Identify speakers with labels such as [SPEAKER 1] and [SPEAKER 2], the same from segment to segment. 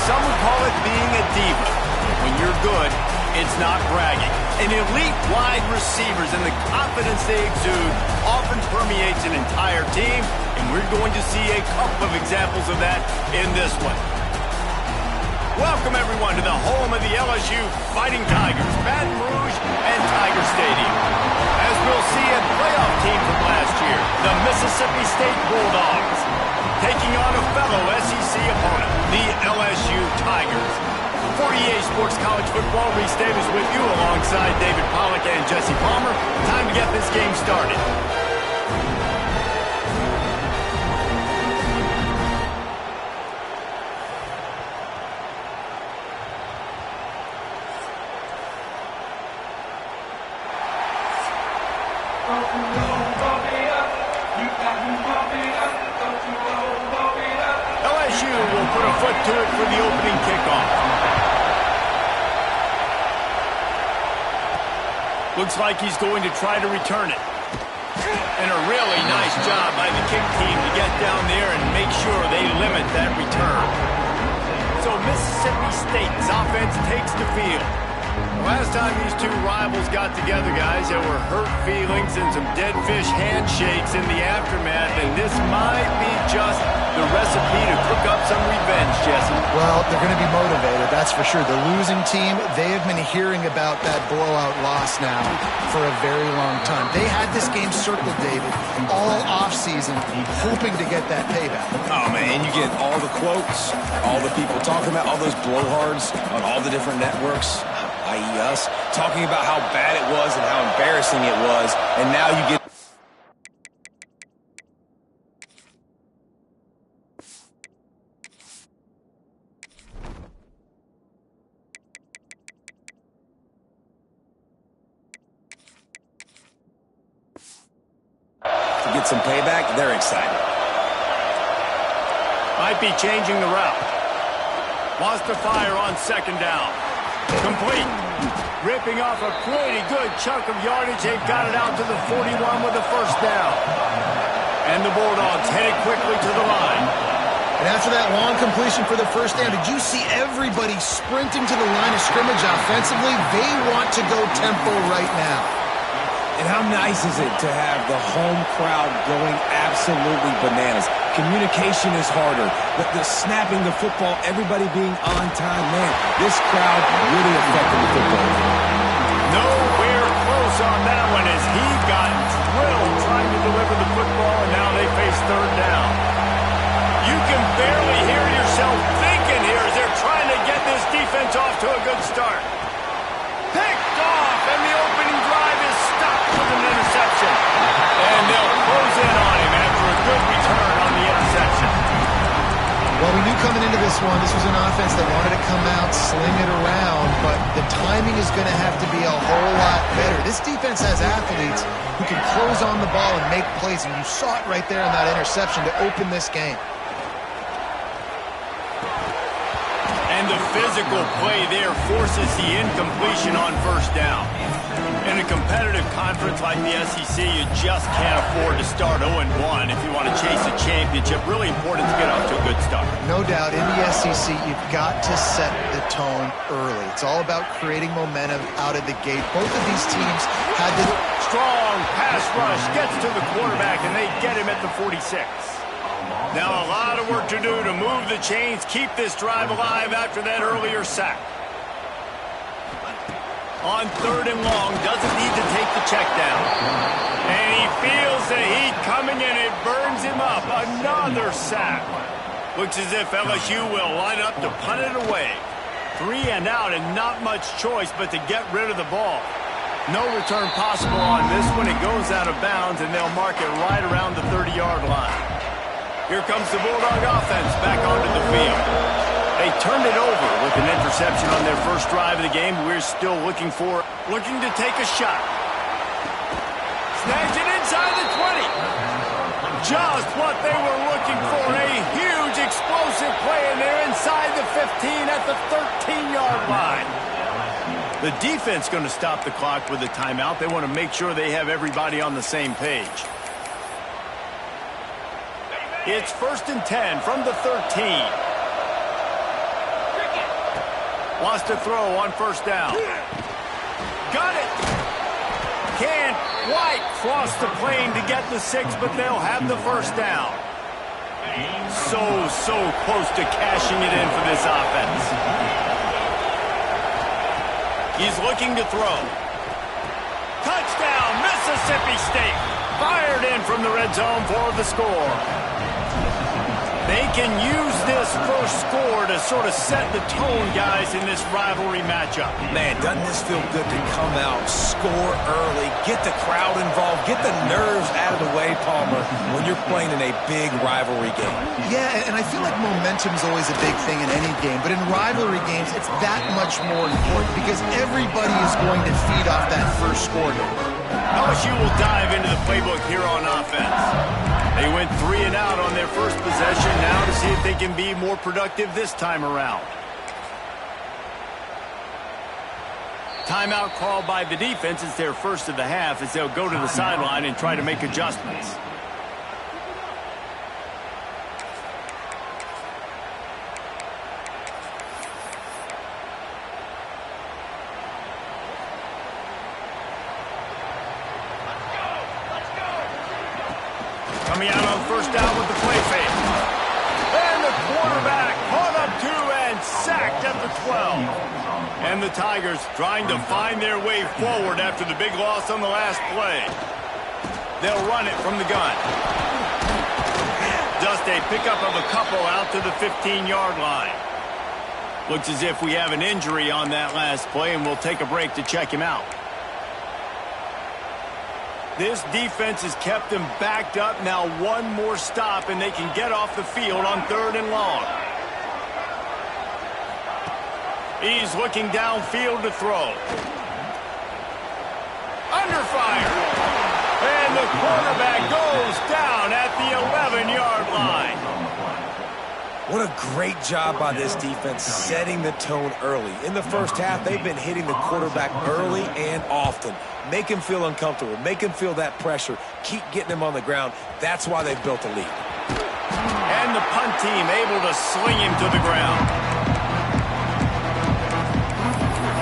[SPEAKER 1] some would call it being a diva. When you're good, it's not bragging. And elite wide receivers and the confidence they exude often permeates an entire team, and we're going to see a couple of examples of that in this one. Welcome, everyone, to the home of the LSU Fighting Tigers, Baton Rouge and Tiger Stadium. As we'll see, a playoff team from last year, the Mississippi State Bulldogs, taking on a fellow SEC opponent, the LSU Tigers. For EA Sports College Football, Reese Davis with you alongside David Pollack and Jesse Palmer. Time to get this game started. LSU will put a foot to it for the opening kickoff. Looks like he's going to try to return it. And a really nice job by the kick team to get down there and make sure they limit that return. So Mississippi State's offense takes the field. Last time these two rivals got together, guys, there were hurt feelings and some dead fish handshakes in the aftermath, and this might be just the recipe to cook up some revenge, Jesse.
[SPEAKER 2] Well, they're going to be motivated, that's for sure. The losing team, they have been hearing about that blowout loss now for a very long time. They had this game circled, David, all offseason, hoping to get that payback.
[SPEAKER 3] Oh, man, you get all the quotes, all the people talking about all those blowhards on all the different networks, i.e. us, talking about how bad it was and how embarrassing it was, and now you get... to get some payback, they're excited.
[SPEAKER 1] Might be changing the route. Wants to fire on second down. Complete. Ripping off a pretty good chunk of yardage. They've got it out to the 41 with the first down. And the Bulldogs headed quickly to the line.
[SPEAKER 2] And after that long completion for the first down, did you see everybody sprinting to the line of scrimmage offensively? They want to go tempo right now.
[SPEAKER 3] And how nice is it to have the home crowd going absolutely bananas? Communication is harder. The snapping the football, everybody being on time, man, this crowd really affected the football.
[SPEAKER 1] Nowhere close on that one as he got drilled trying to deliver the football, and now they face third down. You can barely hear yourself thinking here as they're trying to get this defense off to a good start. Picked off, and the opening drive is stopped with an interception. And they'll close in on him after a good return on the interception.
[SPEAKER 2] Well, we knew coming into this one, this was an offense that wanted to come out, sling it around, but the timing is going to have to be a whole lot better. This defense has athletes who can close on the ball and make plays, and you saw it right there in that interception to open this game.
[SPEAKER 1] And the physical play there forces the incompletion on first down. In a competitive conference like the SEC, you just can't afford to start 0-1 if you want to chase a championship. Really important to get off to a good start.
[SPEAKER 2] No doubt, in the SEC, you've got to set the tone early. It's all about creating momentum out of the gate. Both of these teams had the...
[SPEAKER 1] Strong pass rush gets to the quarterback, and they get him at the 46. Now a lot of work to do to move the chains, keep this drive alive after that earlier sack. On third and long, doesn't need to take the check down. And he feels the heat coming in. It burns him up. Another sack. Looks as if LSU will line up to punt it away. 3 and out and not much choice but to get rid of the ball. No return possible on this one. It goes out of bounds, and they'll mark it right around the 30-yard line. Here comes the Bulldog offense back onto the field. They turned it over with an interception on their first drive of the game. We're still looking to take a shot. Snags it inside the 20. Just what they were looking for. A huge explosive play, and they're inside the 15 at the 13-yard line. The defense going to stop the clock with a timeout. They want to make sure they have everybody on the same page. It's 1st and 10 from the 13. Wants to throw on first down. Got it. Can't quite cross the plane to get the 6, but they'll have the first down. So close to cashing it in for this offense. He's looking to throw. Touchdown, Mississippi State. Fired in from the red zone for the score. They can use this first score to sort of set the tone, guys, in this rivalry matchup.
[SPEAKER 3] Man, doesn't this feel good to come out, score early, get the crowd involved, get the nerves out of the way, Palmer, when you're playing in a big rivalry game.
[SPEAKER 2] Yeah, and I feel like momentum's always a big thing in any game, but in rivalry games, it's that much more important because everybody is going to feed off that first score.
[SPEAKER 1] LSU will dive into the playbook here on offense. They went 3 and out on their first possession, now to see if they can be more productive this time around. Timeout called by the defense. It's their first of the half as they'll go to the sideline and try to make adjustments. Coming out on first down with the play fake. And the quarterback caught up 2 and sacked at the 12. And the Tigers trying to find their way forward after the big loss on the last play. They'll run it from the gun. Just a pickup of a couple out to the 15-yard line. Looks as if we have an injury on that last play, and we'll take a break to check him out. This defense has kept them backed up. Now one more stop, and they can get off the field on 3rd and long. He's looking downfield to throw. Under fire. And the quarterback goes down at the 11-yard line.
[SPEAKER 3] What a great job by this defense setting the tone early. In the first half, they've been hitting the quarterback early and often. Make him feel uncomfortable. Make him feel that pressure. Keep getting him on the ground. That's why they've built a lead.
[SPEAKER 1] And the punt team able to sling him to the ground.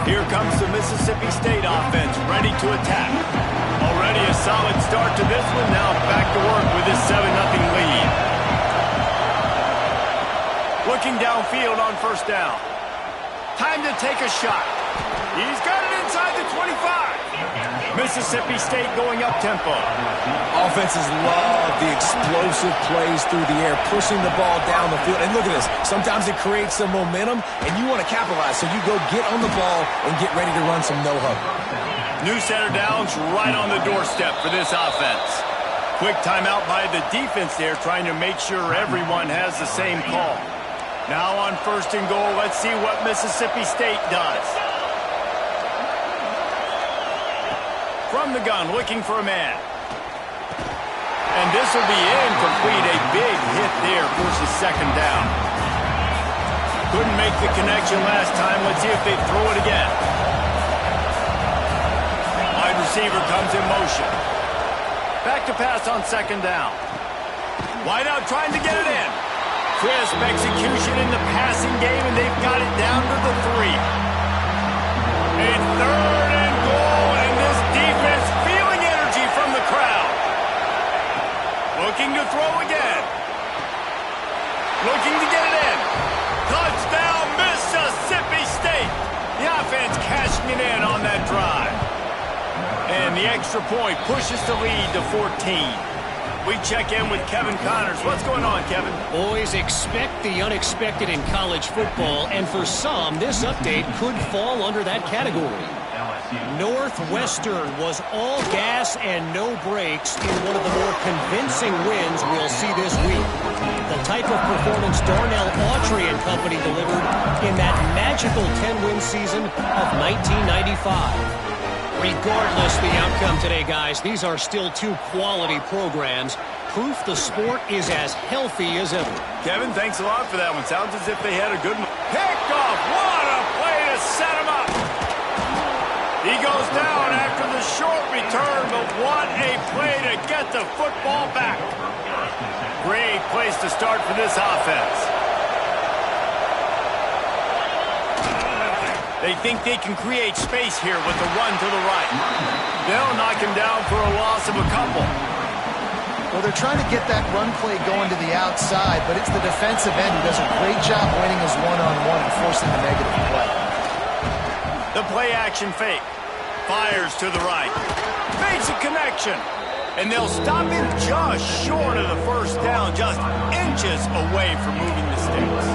[SPEAKER 1] Here comes the Mississippi State offense, ready to attack. Already a solid start to this one. Now back to work with this 7-0 lead. Looking downfield on first down. Time to take a shot. He's got it inside the 25. Mississippi State going up-tempo.
[SPEAKER 3] Offenses love the explosive plays through the air, pushing the ball down the field. And look at this. Sometimes it creates some momentum, and you want to capitalize. So you go get on the ball and get ready to run some no-huddle.
[SPEAKER 1] New center downs right on the doorstep for this offense. Quick timeout by the defense there, trying to make sure everyone has the same call. Now on 1st and goal, let's see what Mississippi State does. From the gun, looking for a man. And this will be incomplete. A big hit there, forces 2nd down. Couldn't make the connection last time. Let's see if they throw it again. Wide receiver comes in motion. Back to pass on 2nd down. Wide out trying to get it in. Crisp execution in the passing game, and they've got it down to the 3. A 3rd and goal, and this defense feeling energy from the crowd. Looking to throw again. Looking to get it in. Touchdown, Mississippi State. The offense cashing it in on that drive. And the extra point pushes the lead to 14. We check in with Kevin Connors. What's going on, Kevin?
[SPEAKER 4] Boys, expect the unexpected in college football, and for some, this update could fall under that category. Northwestern was all gas and no brakes in one of the more convincing wins we'll see this week. The type of performance Darnell Autry and company delivered in that magical 10-win season of 1995. Regardless the outcome today, guys, these are still 2 quality programs. Proof the sport is as healthy as ever.
[SPEAKER 1] Kevin, thanks a lot for that one. Sounds as if they had a good one. Picked off. What a play to set him up. He goes down after the short return, but what a play to get the football back. Great place to start for this offense. They think they can create space here with the run to the right. They'll knock him down for a loss of a couple.
[SPEAKER 2] Well, they're trying to get that run play going to the outside, but it's the defensive end who does a great job winning his one-on-one and forcing the negative play.
[SPEAKER 1] The play action fake. Fires to the right. Makes a connection. And they'll stop him just short of the first down, just inches away from moving the sticks.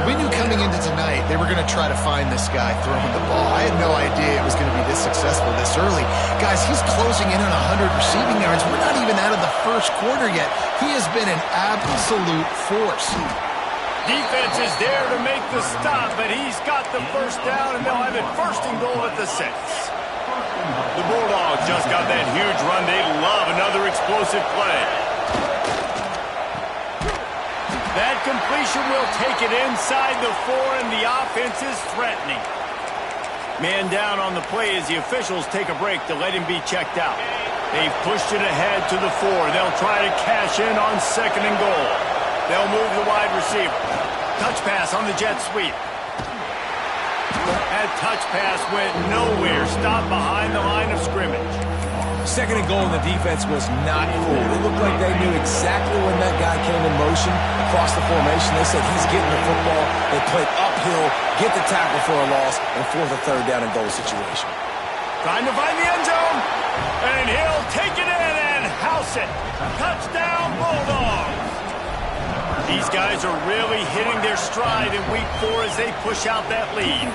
[SPEAKER 2] We knew coming into tonight they were going to try to find this guy throwing the ball. I had no idea it was going to be this successful this early. Guys, he's closing in on 100 receiving yards. We're not even out of the first quarter yet. He has been an absolute force.
[SPEAKER 1] Defense is there to make the stop, but he's got the first down, and they'll have it first and goal at the 6. The Bulldogs just got that huge run. They love another explosive play. That completion will take it inside the 4, and the offense is threatening. Man down on the play as the officials take a break to let him be checked out. They've pushed it ahead to the 4. They'll try to cash in on 2nd and goal. They'll move the wide receiver. Touch pass on the jet sweep. That touch pass went nowhere. Stopped behind the line of scrimmage.
[SPEAKER 3] 2nd and goal, and the defense was not fooled. It looked like they knew exactly when that guy came in motion across the formation. They said he's getting the football. They played uphill, get the tackle for a loss, and force a 3rd down and goal situation.
[SPEAKER 1] Trying to find the end zone. And he'll take it in and house it. Touchdown, Bulldogs. These guys are really hitting their stride in week 4 as they push out that lead.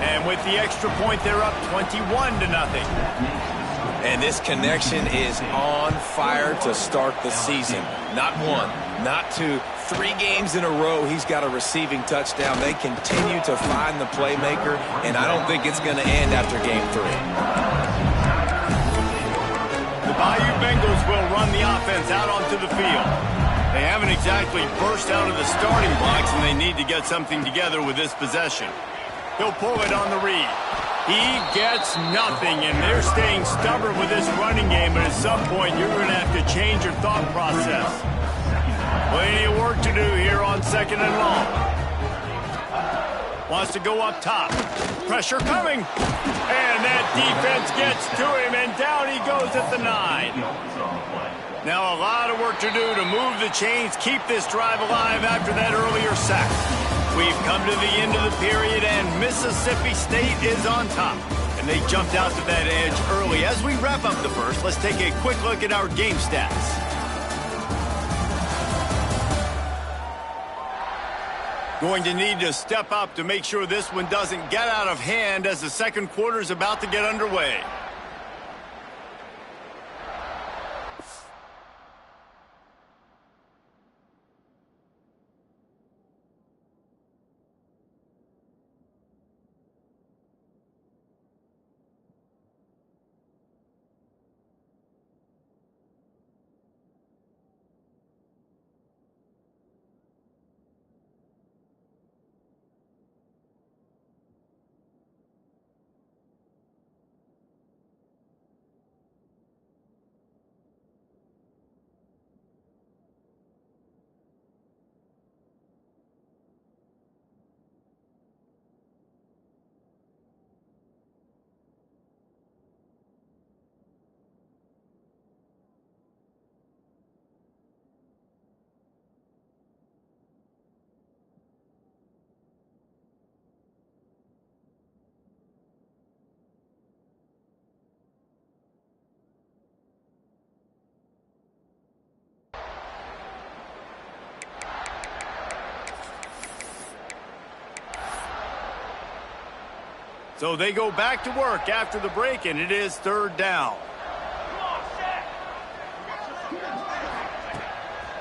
[SPEAKER 1] And with the extra point, they're up 21-0.
[SPEAKER 3] And this connection is on fire to start the season. Not 1, not 2, 3 games in a row he's got a receiving touchdown. They continue to find the playmaker, and I don't think it's going to end after game 3.
[SPEAKER 1] The Bayou Bengals will run the offense out onto the field. They haven't exactly burst out of the starting blocks, and they need to get something together with this possession. He'll pull it on the read. He gets nothing, and they're staying stubborn with this running game, but at some point you're going to have to change your thought process. Plenty of work to do here on 2nd and long. Wants to go up top. Pressure coming. And that defense gets to him, and down he goes at the 9. Now a lot of work to do to move the chains, keep this drive alive after that earlier sack. We've come to the end of the period, and Mississippi State is on top. And they jumped out to that edge early. As we wrap up the first, let's take a quick look at our game stats. Going to need to step up to make sure this one doesn't get out of hand as the second quarter is about to get underway. So they go back to work after the break, and it is 3rd down.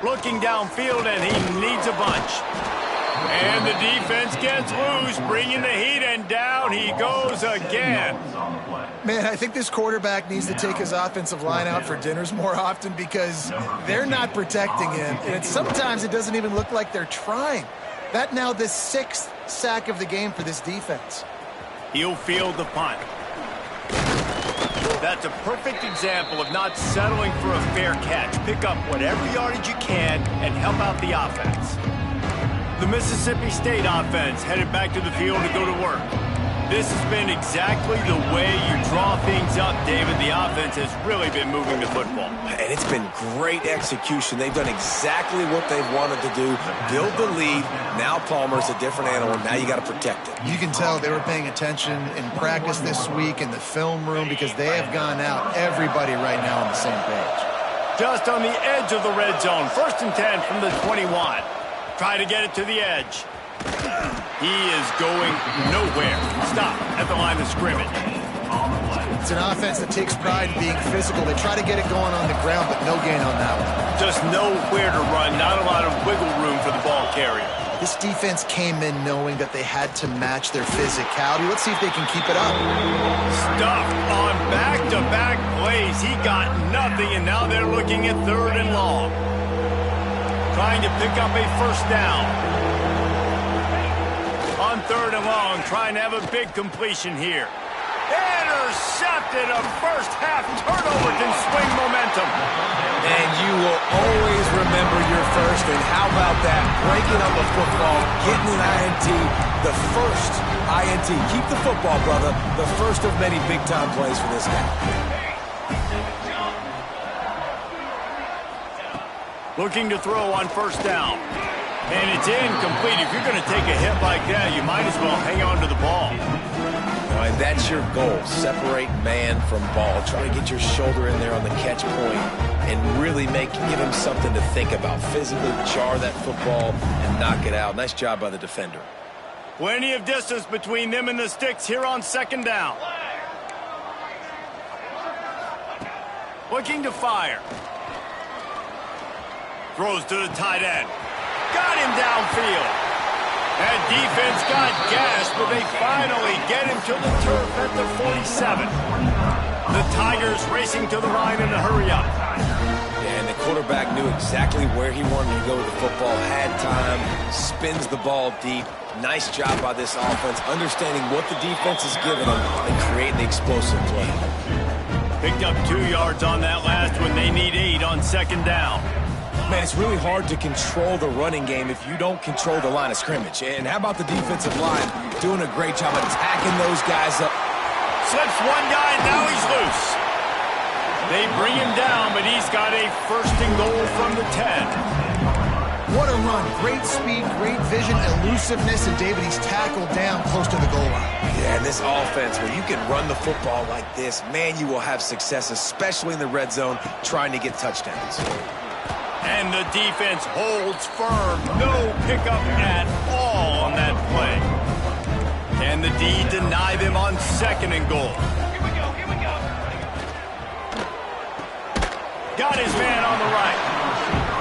[SPEAKER 1] Looking downfield, and he needs a bunch. And the defense gets loose, bringing the heat, and down he goes again.
[SPEAKER 2] Man, I think this quarterback needs to take his offensive line out for dinners more often because they're not protecting him. And sometimes it doesn't even look like they're trying. That now the 6th sack of the game for this defense.
[SPEAKER 1] He'll field the punt. That's a perfect example of not settling for a fair catch. Pick up whatever yardage you can and help out the offense. The Mississippi State offense headed back to the field to go to work. This has been exactly the way you draw things up, David. The offense has really been moving the football.
[SPEAKER 3] And it's been great execution. They've done exactly what they've wanted to do. Build the lead. Now Palmer's a different animal. Now you got to protect it.
[SPEAKER 2] You can tell they were paying attention in practice this week in the film room because they have gone out, everybody right now on the same page.
[SPEAKER 1] Just on the edge of the red zone. 1st and 10 from the 21. Try to get it to the edge. He is going nowhere. Stop at the line of scrimmage.
[SPEAKER 2] It's an offense that takes pride in being physical. They try to get it going on the ground, but no gain on that one.
[SPEAKER 1] Just nowhere to run. Not a lot of wiggle room for the ball carrier.
[SPEAKER 2] This defense came in knowing that they had to match their physicality. Let's see if they can keep it up.
[SPEAKER 1] Stuffed on back-to-back plays. He got nothing, and now they're looking at 3rd and long. Trying to pick up a 1st down. On 3rd and long, trying to have a big completion here. Intercepted. A first-half turnover can swing momentum.
[SPEAKER 3] And you will always remember your first. And how about that? Breaking up a football, getting an INT, the first INT. Keep the football, brother. The first of many big-time plays for this guy.
[SPEAKER 1] Looking to throw on 1st down. And it's incomplete. If you're going to take a hit like that, you might as well hang on to the ball.
[SPEAKER 3] And that's your goal. Separate man from ball. Try to get your shoulder in there on the catch point and really give him something to think about. Physically jar that football and knock it out. Nice job by the defender.
[SPEAKER 1] Plenty of distance between them and the sticks here on 2nd down. Looking to fire. Throws to the tight end. Got him downfield. That defense got gashed, but they finally get him to the turf at the 47. The Tigers racing to the line in a hurry up.
[SPEAKER 3] Yeah, and the quarterback knew exactly where he wanted to go with the football, had time, spins the ball deep. Nice job by this offense, understanding what the defense is giving them and creating the explosive play.
[SPEAKER 1] Picked up 2 yards on that last one. They need 8 on 2nd down.
[SPEAKER 3] Man, it's really hard to control the running game if you don't control the line of scrimmage. And how about the defensive line doing a great job attacking those guys up?
[SPEAKER 1] Slips one guy, and now he's loose. They bring him down, but he's got a 1st and goal from the 10.
[SPEAKER 2] What a run. Great speed, great vision, elusiveness, and David, he's tackled down close to the goal line.
[SPEAKER 3] Yeah, and this offense, when you can run the football like this, man, you will have success, especially in the red zone, trying to get touchdowns.
[SPEAKER 1] And the defense holds firm. No pickup at all on that play. And the D deny them on 2nd and goal.
[SPEAKER 4] Here we go.
[SPEAKER 1] Got his man on the right.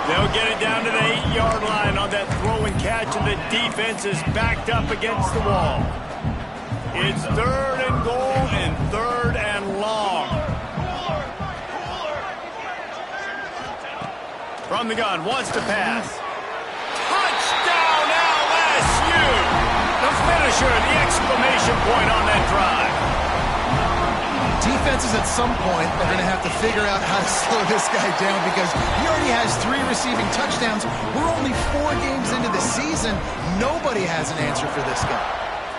[SPEAKER 1] They'll get it down to the 8-yard line on that throw and catch, and the defense is backed up against the wall. It's 3rd and goal and 3rd and long. From the gun, wants to pass. Touchdown LSU! The finisher, the exclamation point on that drive.
[SPEAKER 2] Defenses at some point are going to have to figure out how to slow this guy down because he already has 3 receiving touchdowns. We're only 4 games into the season. Nobody has an answer for this guy.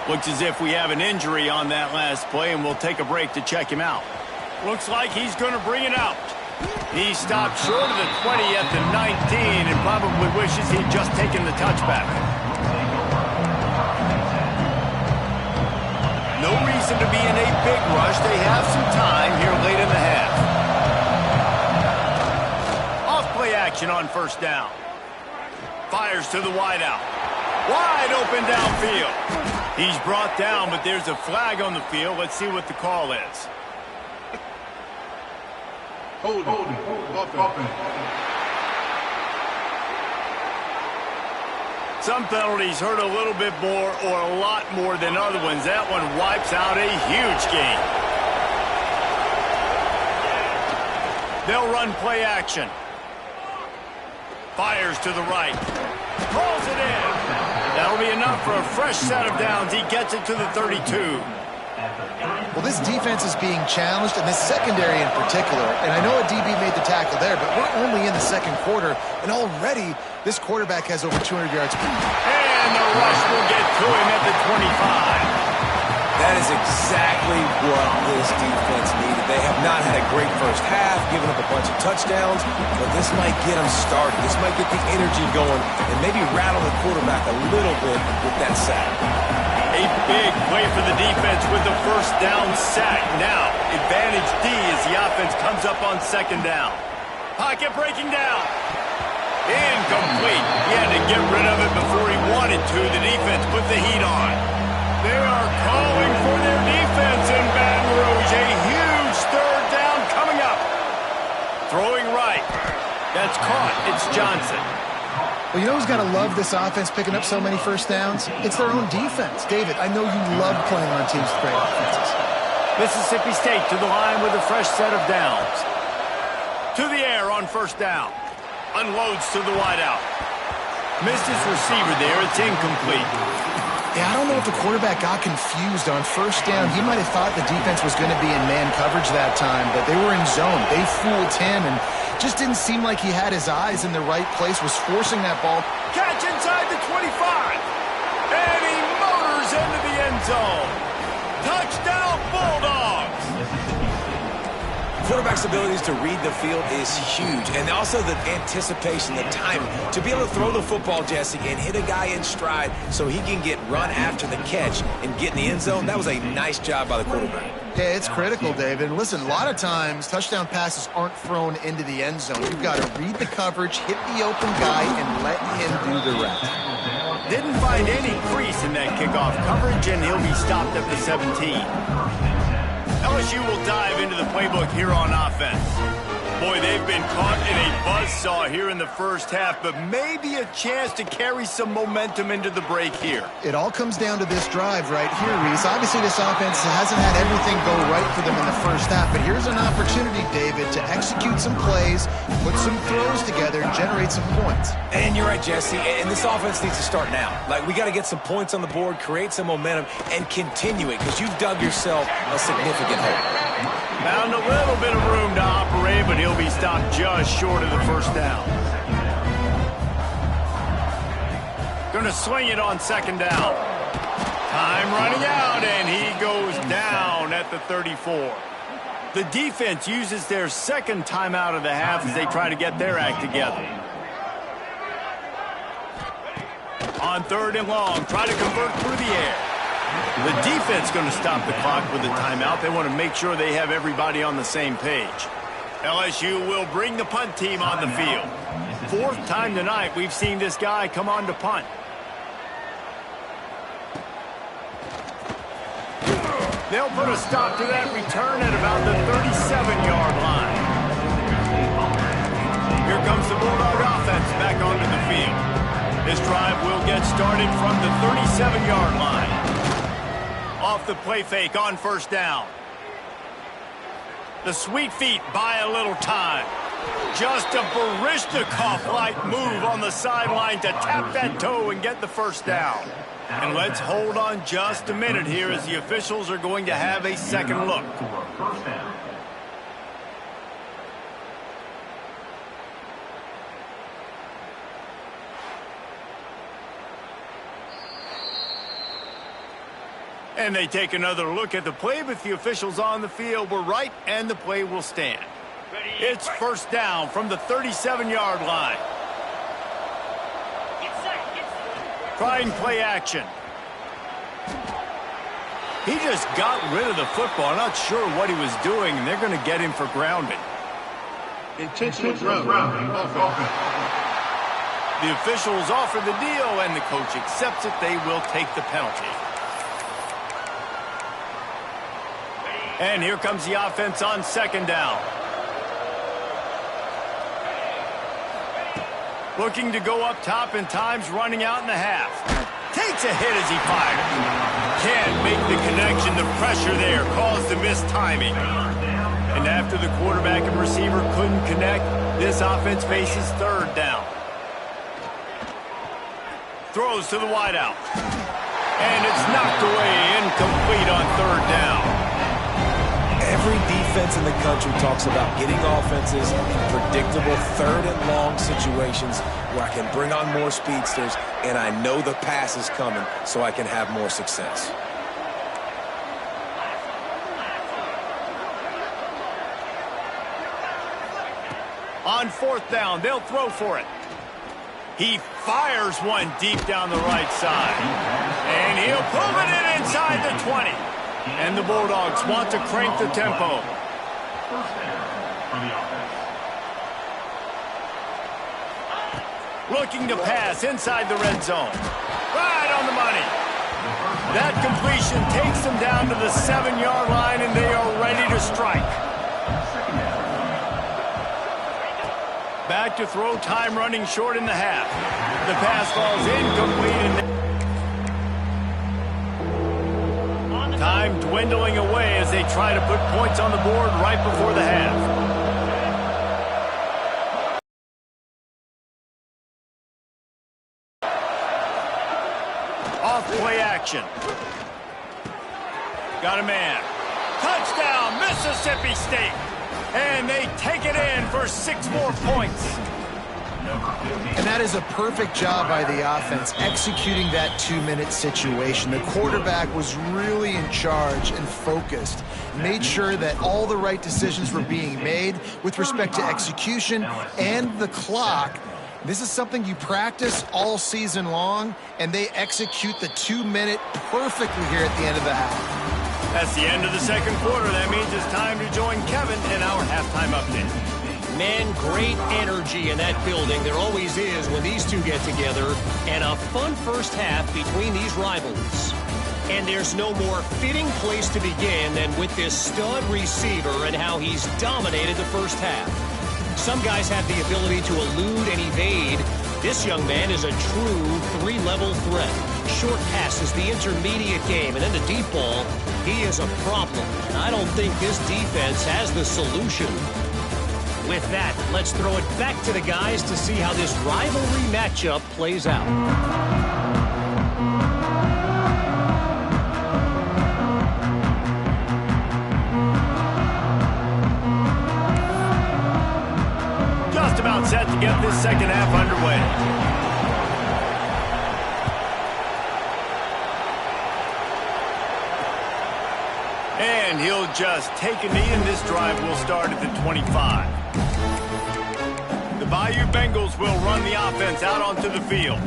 [SPEAKER 1] Looks as if we have an injury on that last play, and we'll take a break to check him out. Looks like he's going to bring it out. He stopped short of the 20 at the 19 and probably wishes he'd just taken the touchback. No reason to be in a big rush. They have some time here late in the half. Off play action on 1st down. Fires to the wideout. Wide open downfield. He's brought down, but there's a flag on the field. Let's see what the call is.
[SPEAKER 5] Hold it.
[SPEAKER 1] Some penalties hurt a little bit more or a lot more than other ones. That one wipes out a huge game. They'll run play action. Fires to the right. Throws it in. That'll be enough for a fresh set of downs. He gets it to the 32.
[SPEAKER 2] Well, this defense is being challenged, and this secondary in particular. And I know a DB made the tackle there, but we're only in the 2nd quarter, and already this quarterback has over 200 yards.
[SPEAKER 1] And And the rush will get to him at the 25.
[SPEAKER 3] That is exactly what this defense needed. They have not had a great first half, giving up a bunch of touchdowns, but this might get them started. This might get the energy going and maybe rattle the quarterback a little bit with that sack.
[SPEAKER 1] A big play for the defense with the first down sack. Now, advantage D as the offense comes up on second down. Pocket breaking down. Incomplete. He had to get rid of it before he wanted to. The defense put the heat on. They are calling for their defense in Baton Rouge. A huge third down coming up. Throwing right. That's caught. It's Johnson.
[SPEAKER 2] Well, you know who's got to love this offense picking up so many first downs? It's their own defense. David, I know you love playing on teams with great offenses.
[SPEAKER 1] Mississippi State to the line with a fresh set of downs. To the air on first down. Unloads to the wideout. Missed his receiver there. It's incomplete.
[SPEAKER 2] Yeah, I don't know if the quarterback got confused on first down. He might have thought the defense was going to be in man coverage that time, but they were in zone. They fooled him and just didn't seem like he had his eyes in the right place, was forcing that ball.
[SPEAKER 1] Catch inside the 25. And he motors into the end zone. Touchdown, Bulldogs.
[SPEAKER 3] Quarterback's abilities to read the field is huge, and also the anticipation, the timing. To be able to throw the football, Jesse, and hit a guy in stride so he can get run after the catch and get in the end zone, that was a nice job by the quarterback.
[SPEAKER 2] Yeah, it's critical, David. Listen, a lot of times touchdown passes aren't thrown into the end zone. You've got to read the coverage, hit the open guy, and let him do the rest.
[SPEAKER 1] Didn't find any crease in that kickoff coverage, and he'll be stopped at the 17. LSU will dive into the playbook here on offense. Boy, they've been caught in a buzzsaw here in the first half, but maybe a chance to carry some momentum into the break here.
[SPEAKER 2] It all comes down to this drive right here, Reese. Obviously, this offense hasn't had everything go right for them in the first half, but here's an opportunity, David, to execute some plays, put some throws together, and generate some points.
[SPEAKER 3] And you're right, Jesse, and this offense needs to start now. Like, we got to get some points on the board, create some momentum, and continue it, because you've dug yourself a significant hole.
[SPEAKER 1] Found a little bit of room to operate, but he'll be stopped just short of the first down. Gonna swing it on second down. Time running out, and he goes down at the 34. The defense uses their second timeout of the half as they try to get their act together. On third and long, try to convert through the air. The defense going to stop the clock with a timeout. They want to make sure they have everybody on the same page. LSU will bring the punt team on the field. Fourth time tonight we've seen this guy come on to punt. They'll put a stop to that return at about the 37-yard line. Here comes the Bulldog offense back onto the field. This drive will get started from the 37-yard line. Off the play fake on first down. The sweet feet buy a little time. Just a Baryshnikov-like move on the sideline to tap that toe and get the first down. And let's hold on just a minute here as the officials are going to have a second look. And they take another look at the play, but the officials on the field were right, and the play will stand. It's first down from the 37-yard line. Trying play action. He just got rid of the football. I'm not sure what he was doing, and they're going to get him for grounding.
[SPEAKER 5] Intentional grounding.
[SPEAKER 1] The officials offer the deal, and the coach accepts it. They will take the penalty. And here comes the offense on second down. Looking to go up top, and time's running out in the half. Takes a hit as he fires. Can't make the connection. The pressure there caused the missed timing. And after the quarterback and receiver couldn't connect, this offense faces third down. Throws to the wideout. And it's knocked away, incomplete on third down.
[SPEAKER 3] Every defense defense in the country talks about getting offenses in predictable third and long situations where I can bring on more speedsters and I know the pass is coming so I can have more success.
[SPEAKER 1] On fourth down, they'll throw for it. He fires one deep down the right side. And he'll pull it in inside the 20. And the Bulldogs want to crank the tempo. Looking to pass inside the red zone. Right on the money. That completion takes them down to the 7-yard line, and they are ready to strike. Back to throw, time running short in the half. The pass falls incomplete. Time dwindling away as they try to put points on the board right before the half. Off play action. Got a man. Touchdown, Mississippi State. And they take it in for 6 more points.
[SPEAKER 2] And that is a perfect job by the offense executing that 2-minute situation. The quarterback was really in charge and focused. Made sure that all the right decisions were being made with respect to execution and the clock. This is something you practice all season long, and they execute the 2-minute perfectly here at the end of the half.
[SPEAKER 1] That's the end of the second quarter. That means it's time to join Kevin in our halftime update.
[SPEAKER 4] Man, great energy in that building. There always is when these two get together. And a fun first half between these rivals. And there's no more fitting place to begin than with this stud receiver and how he's dominated the first half. Some guys have the ability to elude and evade. This young man is a true 3-level threat. Short passes, the intermediate game, and then the deep ball. He is a problem. I don't think this defense has the solution. With that, let's throw it back to the guys to see how this rivalry matchup plays out.
[SPEAKER 1] Just about set to get this second half underway. And he'll just take a knee, and this drive will start at the 25. The Bayou Bengals will run the offense out onto the field.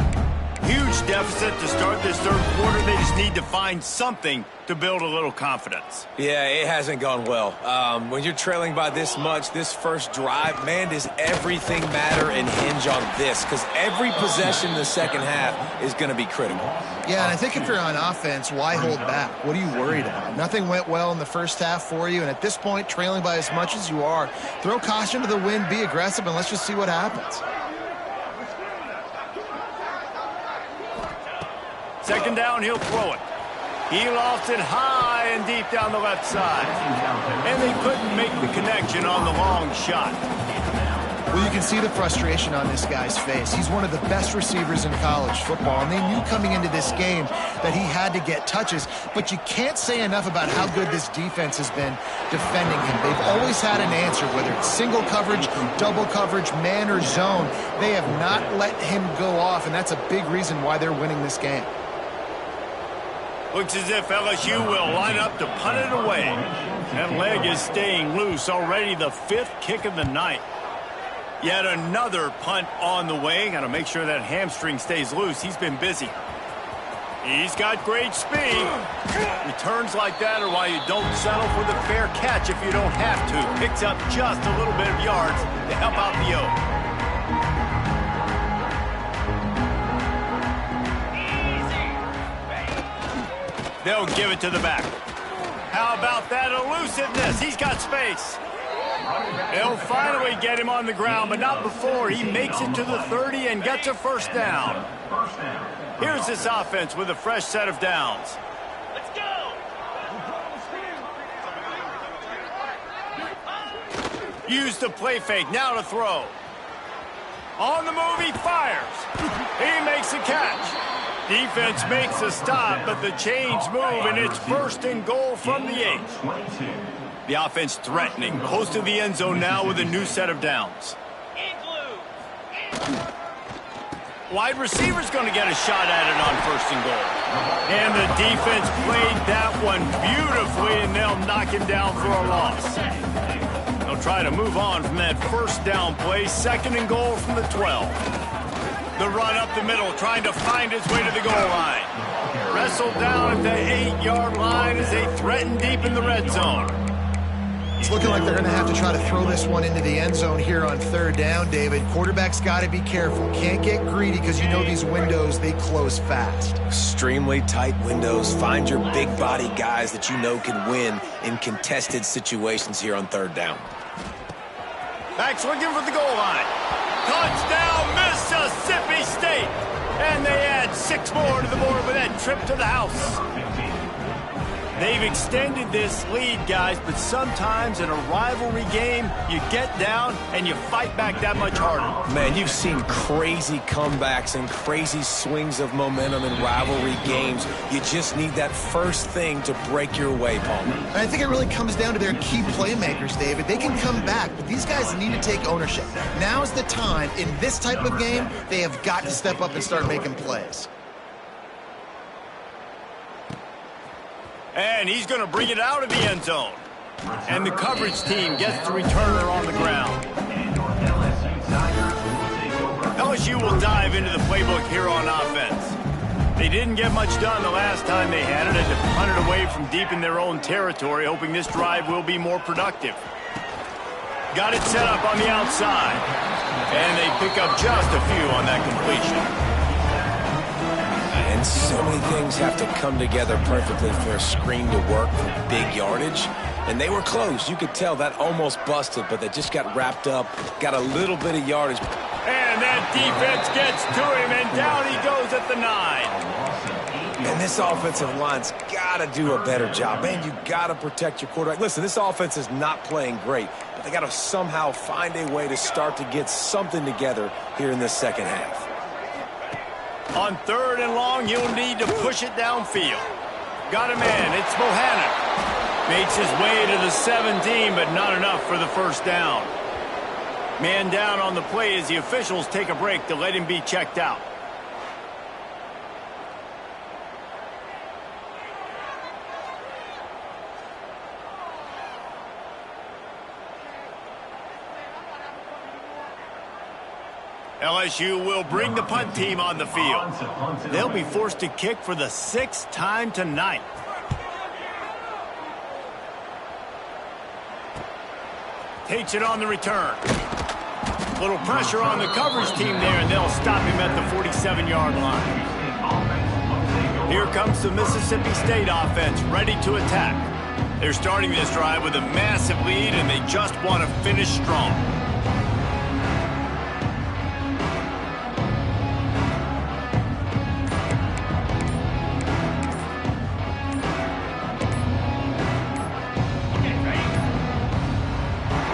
[SPEAKER 1] Huge deficit to start this third quarter. They just need to find something to build a little confidence.
[SPEAKER 3] Yeah, it hasn't gone well. When you're trailing by this much, this first drive, man, does everything matter and hinge on this? Because every possession in the second half is going to be critical.
[SPEAKER 2] Yeah, and I think if you're on offense, why hold back? What are you worried about? Nothing went well in the first half for you, and at this point, trailing by as much as you are, throw caution to the wind, be aggressive, and let's just see what happens.
[SPEAKER 1] Second down, he'll throw it. He lofts it high and deep down the left side. And they couldn't make the connection on the long shot.
[SPEAKER 2] Well, you can see the frustration on this guy's face. He's one of the best receivers in college football, and they knew coming into this game that he had to get touches, but you can't say enough about how good this defense has been defending him. They've always had an answer, whether it's single coverage, double coverage, man or zone. They have not let him go off, and that's a big reason why they're winning this game.
[SPEAKER 1] Looks as if LSU will line up to punt it away. That leg is staying loose. Already the 5th kick of the night. Yet another punt on the way. Got to make sure that hamstring stays loose. He's been busy. He's got great speed. Returns like that are why you don't settle for the fair catch if you don't have to. Picks up just a little bit of yards to help out the O. They'll give it to the back. How about that elusiveness? He's got space. They'll finally get him on the ground, but not before he makes it to the 30 and gets a first down. Here's this offense with a fresh set of downs. Let's go! Use the play fake, now to throw. On the move, he fires. He makes a catch. Defense makes a stop, but the chains move, and it's 1st and goal from the 8. The offense threatening, close to the end zone now with a new set of downs. Wide receiver's going to get a shot at it on 1st and goal. And the defense played that one beautifully, and they'll knock him down for a loss. They'll try to move on from that 1st down play. 2nd and goal from the 12. The run up the middle, trying to find his way to the goal line. Wrestled down at the 8-yard line as they threaten deep in the red zone.
[SPEAKER 2] It's looking like they're going to have to try to throw this one into the end zone here on 3rd down, David. Quarterback's got to be careful. Can't get greedy because you know these windows, they close fast.
[SPEAKER 3] Extremely tight windows. Find your big body guys that you know can win in contested situations here on 3rd down.
[SPEAKER 1] Backs looking for the goal line. Touchdown, Mississippi State. And they add 6 more to the board with that trip to the house. They've extended this lead, guys, but sometimes in a rivalry game, you get down and you fight back that much harder.
[SPEAKER 3] Man, you've seen crazy comebacks and crazy swings of momentum in rivalry games. You just need that first thing to break your way, Palmer.
[SPEAKER 2] And I think it really comes down to their key playmakers, David. They can come back, but these guys need to take ownership. Now's the time. In this type of game, they have got to step up and start making plays.
[SPEAKER 1] And he's going to bring it out of the end zone. And the coverage team gets the returner on the ground. LSU will dive into the playbook here on offense. They didn't get much done the last time they had it, and to punt it away from deep in their own territory, hoping this drive will be more productive. Got it set up on the outside. And they pick up just a few on that completion.
[SPEAKER 3] And so many things have to come together perfectly for a screen to work for big yardage. And they were close. You could tell that almost busted, but they just got wrapped up, got a little bit of yardage.
[SPEAKER 1] And that defense gets to him, and down he goes at the 9.
[SPEAKER 3] And this offensive line's got to do a better job. Man, you got to protect your quarterback. Listen, this offense is not playing great, but they got to somehow find a way to start to get something together here in this second half.
[SPEAKER 1] On 3rd and long, he'll need to push it downfield. Got a man. It's Bohannon. Makes his way to the 17, but not enough for the 1st down. Man down on the play as the officials take a break to let him be checked out. LSU will bring the punt team on the field. They'll be forced to kick for the 6th time tonight. Takes it on the return. Little pressure on the coverage team there, and they'll stop him at the 47-yard line. Here comes the Mississippi State offense, ready to attack. They're starting this drive with a massive lead, and they just want to finish strong.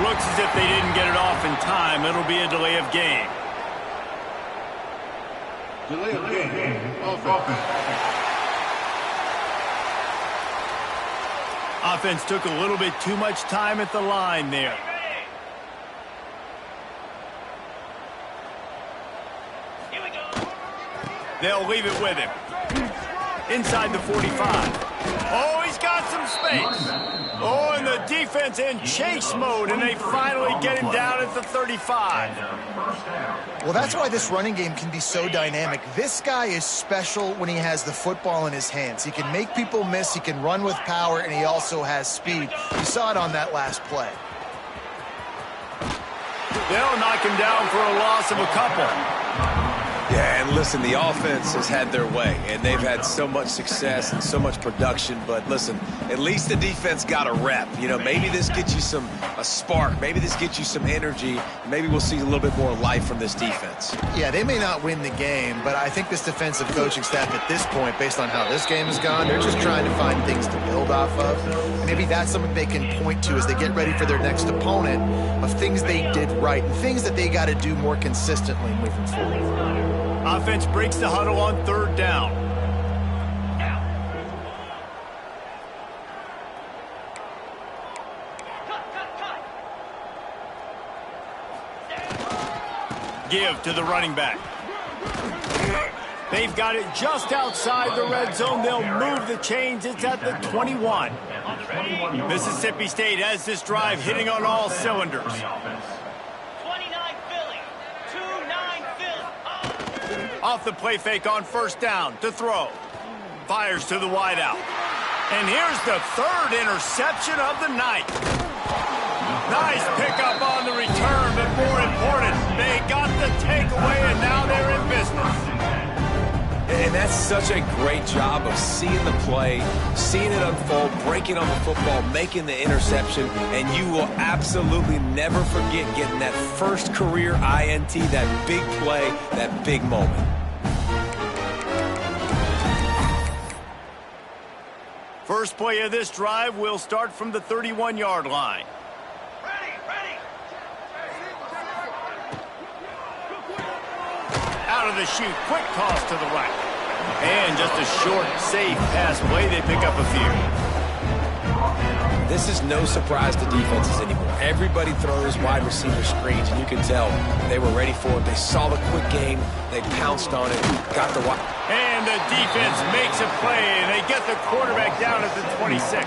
[SPEAKER 1] Looks as if they didn't get it off in time. It'll be a delay of game.
[SPEAKER 5] Delay of game. Offense.
[SPEAKER 1] Offense took a little bit too much time at the line there.
[SPEAKER 4] Here we go.
[SPEAKER 1] They'll leave it with him. Inside the 45. Oh, he's got some space. Oh, and the defense in chase mode, and they finally get him down at the 35.
[SPEAKER 2] Well, that's why this running game can be so dynamic. This guy is special when he has the football in his hands. He can make people miss, he can run with power, and he also has speed. You saw it on that last play.
[SPEAKER 1] They'll knock him down for a loss of a couple.
[SPEAKER 3] Yeah, and listen, the offense has had their way, and they've had so much success and so much production. But listen, at least the defense got a rep. You know, maybe this gets you a spark. Maybe this gets you some energy. Maybe we'll see a little bit more life from this defense.
[SPEAKER 2] Yeah, they may not win the game, but I think this defensive coaching staff at this point, based on how this game has gone, they're just trying to find things to build off of. And maybe that's something they can point to as they get ready for their next opponent, of things they did right and things that they got to do more consistently moving forward.
[SPEAKER 1] Offense breaks the huddle on 3rd down. Give to the running back. They've got it just outside the red zone. They'll move the chains. It's at the 21. Mississippi State has this drive hitting on all cylinders.
[SPEAKER 6] 29 Philly. 2-9 Philly.
[SPEAKER 1] Off the play fake on first down to throw. Fires to the wideout. And here's the third interception of the night. Nice pickup on the return, but more important, they got the takeaway, and now they're in business.
[SPEAKER 3] And that's such a great job of seeing the play, seeing it unfold, breaking on the football, making the interception, and you will absolutely never forget getting that first career INT, that big play, that big moment.
[SPEAKER 1] First play of this drive will start from the 31-yard line. Out of the chute, quick toss to the right. And just a short, safe pass play. They pick up a few.
[SPEAKER 3] This is no surprise to defenses anymore. Everybody throws wide receiver screens, and you can tell they were ready for it. They saw the quick game. They pounced on it, got the wide.
[SPEAKER 1] And the defense makes a play, and they get the quarterback down at the 26.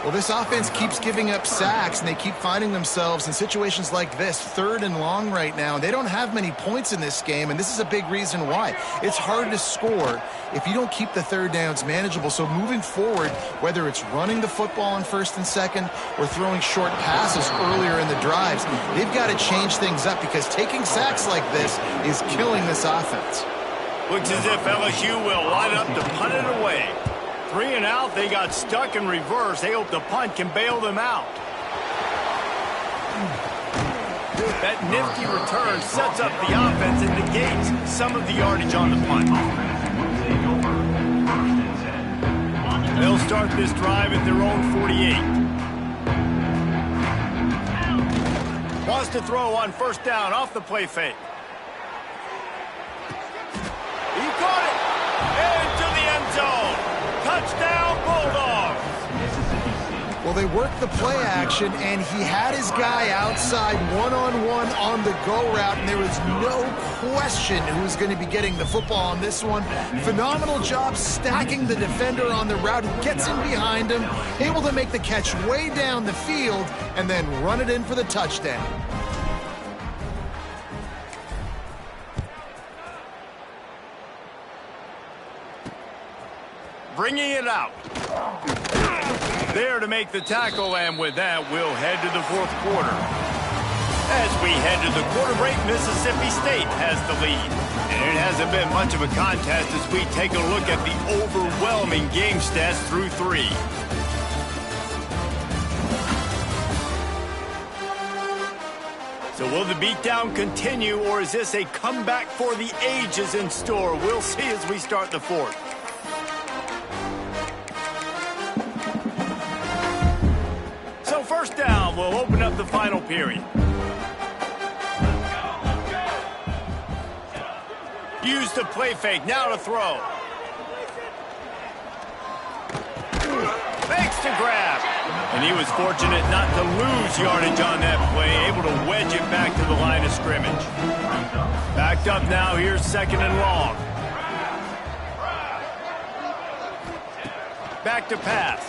[SPEAKER 2] Well, this offense keeps giving up sacks, and they keep finding themselves in situations like this, 3rd and long right now. They don't have many points in this game, and this is a big reason why. It's hard to score if you don't keep the third downs manageable. So moving forward, whether it's running the football on 1st and 2nd or throwing short passes earlier in the drives, they've got to change things up because taking sacks like this is killing this offense.
[SPEAKER 1] Looks as if LSU will line up to punt it away. 3 and out, they got stuck in reverse. They hope the punt can bail them out. That nifty return sets up the offense and negates some of the yardage on the punt. They'll start this drive at their own 48. Wants to throw on first down off the play fake. He caught it! Into the end zone! Touchdown, Bulldogs!
[SPEAKER 2] Well, they worked the play action, and he had his guy outside one-on-one on the go route, and there was no question who was going to be getting the football on this one. Phenomenal job stacking the defender on the route. He gets in behind him, able to make the catch way down the field, and then run it in for the touchdown.
[SPEAKER 1] Bringing it out. There to make the tackle, and with that, we'll head to the 4th quarter. As we head to the quarter break, Mississippi State has the lead. And it hasn't been much of a contest as we take a look at the overwhelming game stats through 3. So will the beatdown continue, or is this a comeback for the ages in store? We'll see as we start the 4th. First down will open up the final period. Use the play fake, now to throw. Fakes to grab. And he was fortunate not to lose yardage on that play, able to wedge it back to the line of scrimmage. Backed up now, here's 2nd and long. Back to pass.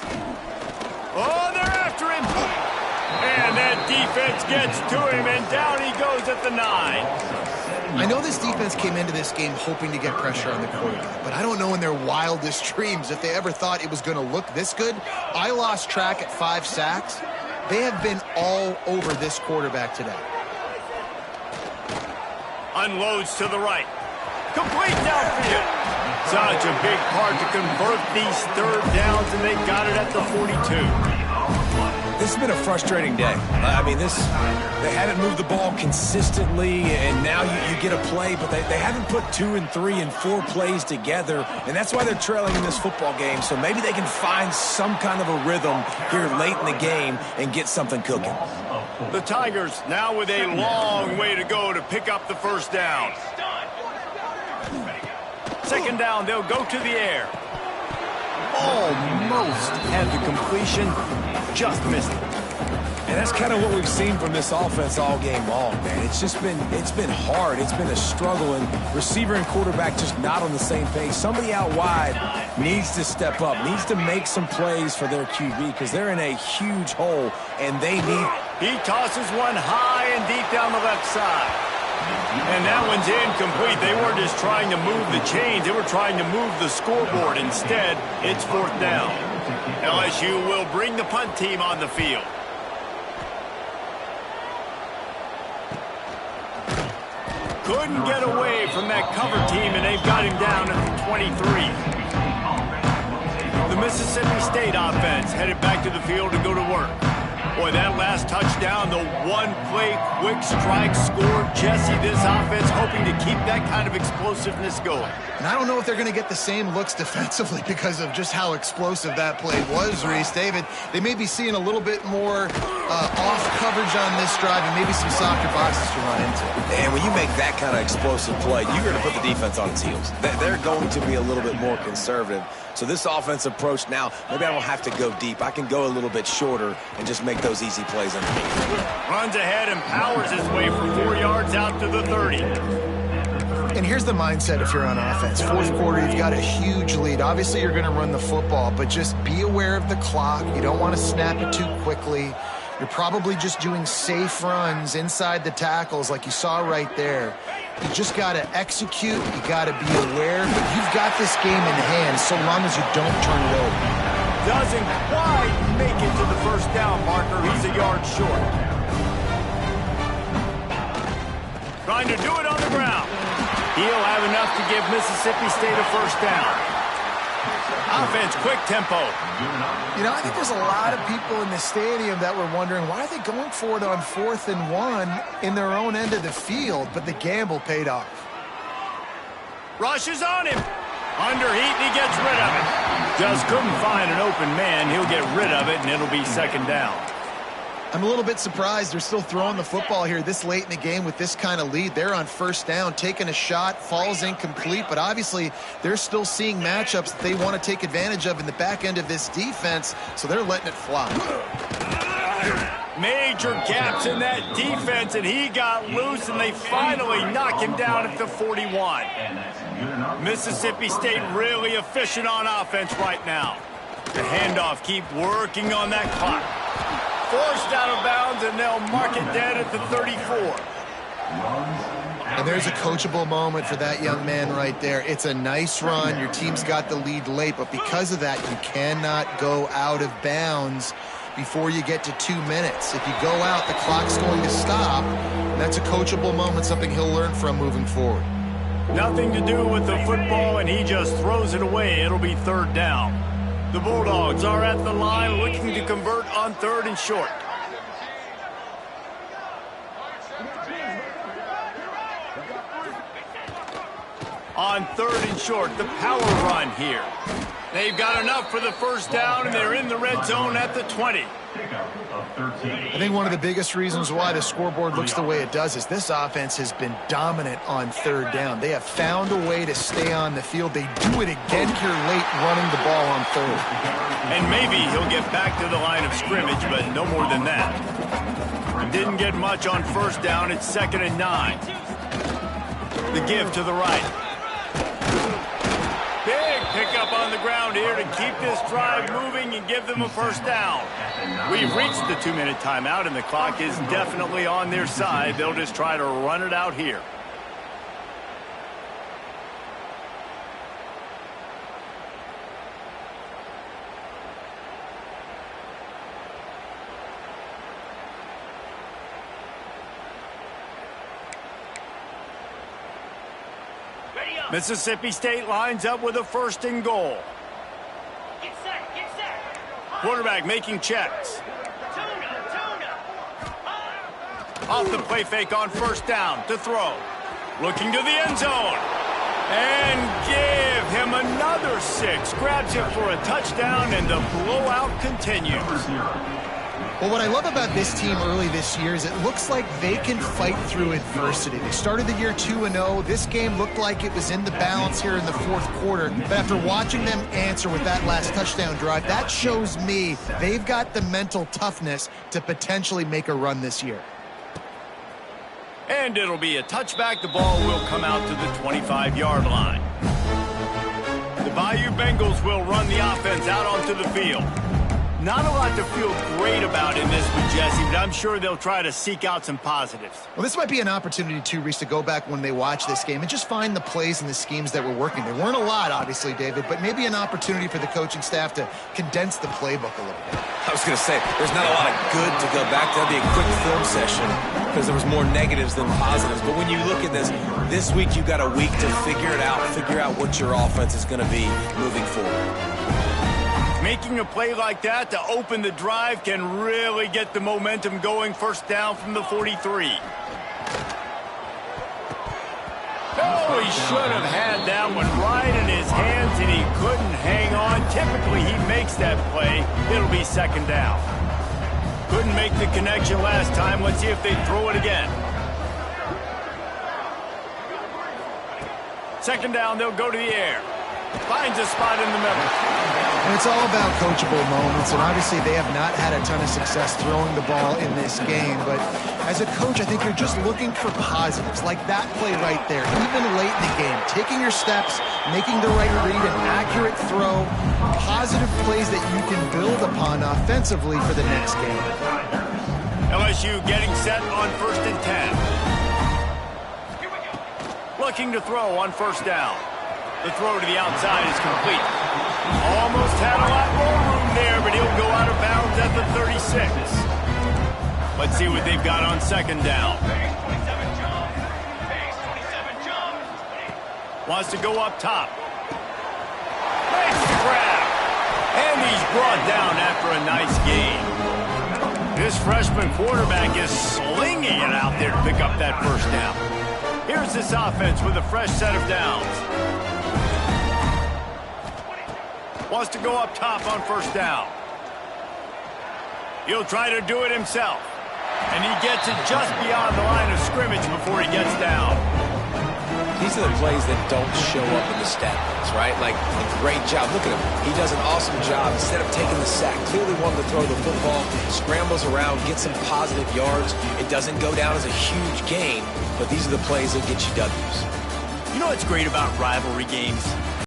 [SPEAKER 1] Oh, they're after him. And that defense gets to him, and down he goes at the 9.
[SPEAKER 2] I know this defense came into this game hoping to get pressure on the quarterback, but I don't know in their wildest dreams if they ever thought it was going to look this good. I lost track at 5 sacks. They have been all over this quarterback today.
[SPEAKER 1] Unloads to the right. Complete downfield. Such a big part to convert these 3rd downs, and they got it at the 42.
[SPEAKER 3] This has been a frustrating day. I mean, they haven't moved the ball consistently, and now you get a play, but they haven't put 2 and 3 and 4 plays together, and that's why they're trailing in this football game. So maybe they can find some kind of a rhythm here late in the game and get something cooking.
[SPEAKER 1] The Tigers now with a long way to go to pick up the first down. 2nd down, they'll go to the air. Almost had the completion, just missed it.
[SPEAKER 3] And that's kind of what we've seen from this offense all game long, man. It's been hard. It's been a struggle, and receiver and quarterback just not on the same page. Somebody out wide needs to step up, needs to make some plays for their QB because they're in a huge hole, and they need...
[SPEAKER 1] He tosses one high and deep down the left side. And that one's incomplete. They weren't just trying to move the chains. They were trying to move the scoreboard. Instead, it's 4th down. LSU will bring the punt team on the field. Couldn't get away from that cover team, and they've got him down at the 23. The Mississippi State offense headed back to the field to go to work. Boy, that last touchdown, the one-play quick strike score. Jesse, this offense hoping to keep that kind of explosiveness going.
[SPEAKER 2] And I don't know if they're going to get the same looks defensively because of just how explosive that play was, Reese. David, they may be seeing a little bit more off coverage on this drive and maybe some softer boxes to run into.
[SPEAKER 3] And when you make that kind of explosive play, you're going to put the defense on its heels. They're going to be a little bit more conservative. So this offensive approach now, maybe I don't have to go deep. I can go a little bit shorter and just make those easy plays underneath.
[SPEAKER 1] Runs ahead and powers his way for 4 yards out to the 30.
[SPEAKER 2] And here's the mindset if you're on offense. 4th quarter, you've got a huge lead. Obviously, you're going to run the football, but just be aware of the clock. You don't want to snap it too quickly. You're probably just doing safe runs inside the tackles like you saw right there. You just got to execute. You got to be aware. But you've got this game in hand so long as you don't turn it over.
[SPEAKER 1] Doesn't quite make it to the 1st down marker. He's a yard short. Trying to do it on the ground. He'll have enough to give Mississippi State a 1st down. Offense, quick tempo.
[SPEAKER 2] You know, I think there's a lot of people in the stadium that were wondering, why are they going for it on 4th and 1 in their own end of the field? But the gamble paid off.
[SPEAKER 1] Rushes on him. Under heat, and he gets rid of it. Just couldn't find an open man. He'll get rid of it, and it'll be 2nd down.
[SPEAKER 2] I'm a little bit surprised they're still throwing the football here this late in the game with this kind of lead. They're on 1st down, taking a shot, falls incomplete, but obviously they're still seeing matchups that they want to take advantage of in the back end of this defense, so they're letting it fly.
[SPEAKER 1] Major gaps in that defense, and he got loose, and they finally knock him down at the 41. Mississippi State really efficient on offense right now. The handoff, keep working on that clock. Forced out of bounds, and they'll mark it dead at the 34.
[SPEAKER 2] And there's a coachable moment for that young man right there. It's a nice run. Your team's got the lead late, but because of that, you cannot go out of bounds before you get to 2 minutes. If you go out, the clock's going to stop. And that's a coachable moment, something he'll learn from moving forward.
[SPEAKER 1] Nothing to do with the football, and he just throws it away. It'll be 3rd down. The Bulldogs are at the line looking to convert on 3rd and short. On 3rd and short, the power run here. They've got enough for the 1st down, and they're in the red zone at the 20.
[SPEAKER 2] I think one of the biggest reasons why the scoreboard looks the way it does is this offense has been dominant on 3rd down. They have found a way to stay on the field. They do it again here late, running the ball on 3rd.
[SPEAKER 1] And maybe he'll get back to the line of scrimmage, but no more than that. Didn't get much on 1st down. It's 2nd and 9. The give to the right. Big pickup on the ground here to keep this drive moving and give them a 1st down. We've reached the 2-minute timeout, and the clock is definitely on their side. They'll just try to run it out here. Mississippi State lines up with a 1st and goal.
[SPEAKER 6] Get set, get set.
[SPEAKER 1] Quarterback making checks. Off the play fake on 1st down to throw. Looking to the end zone. And give him another 6. Grabs it for a touchdown, and the blowout continues.
[SPEAKER 2] Well, what I love about this team early this year is it looks like they can fight through adversity. They started the year 2-0. This game looked like it was in the balance here in the fourth quarter. But after watching them answer with that last touchdown drive, that shows me they've got the mental toughness to potentially make a run this year.
[SPEAKER 1] And it'll be a touchback. The ball will come out to the 25-yard line. The Bayou Bengals will run the offense out onto the field. Not a lot to feel great about in this one, Jesse, but I'm sure they'll try to seek out some positives.
[SPEAKER 2] Well, this might be an opportunity, too, Reese, to go back when they watch this game and just find the plays and the schemes that were working. There weren't a lot, obviously, David, but maybe an opportunity for the coaching staff to condense the playbook a little bit.
[SPEAKER 3] I was going to say, there's not a lot of good to go back to. That'd be a quick film session because there was more negatives than positives. But when you look at this week you got a week to figure it out, figure out what your offense is going to be moving forward.
[SPEAKER 1] Making a play like that to open the drive can really get the momentum going. First down from the 43. Oh, he should have had that one right in his hands, and he couldn't hang on. Typically, he makes that play. It'll be second down. Couldn't make the connection last time. Let's see if they throw it again. Second down, they'll go to the air. Finds a spot in the middle.
[SPEAKER 2] And it's all about coachable moments, and obviously they have not had a ton of success throwing the ball in this game. But as a coach, I think you're just looking for positives, like that play right there, even late in the game. Taking your steps, making the right read, an accurate throw, positive plays that you can build upon offensively for the next game.
[SPEAKER 1] LSU getting set on 1st and 10. Looking to throw on first down. The throw to the outside is complete. Almost had a lot more room there, but he'll go out of bounds at the 36. Let's see what they've got on second down. Wants to go up top. Nice grab. And he's brought down after a nice gain. This freshman quarterback is slinging it out there to pick up that first down. Here's this offense with a fresh set of downs. Wants to go up top on first down. He'll try to do it himself. And he gets it just beyond the line of scrimmage before he gets down.
[SPEAKER 3] These are the plays that don't show up in the stat books, right? Like, a great job. Look at him. He does an awesome job. Instead of taking the sack, clearly wanted to throw the football, scrambles around, gets some positive yards. It doesn't go down as a huge gain, but these are the plays that get you W's.
[SPEAKER 1] You know what's great about rivalry games?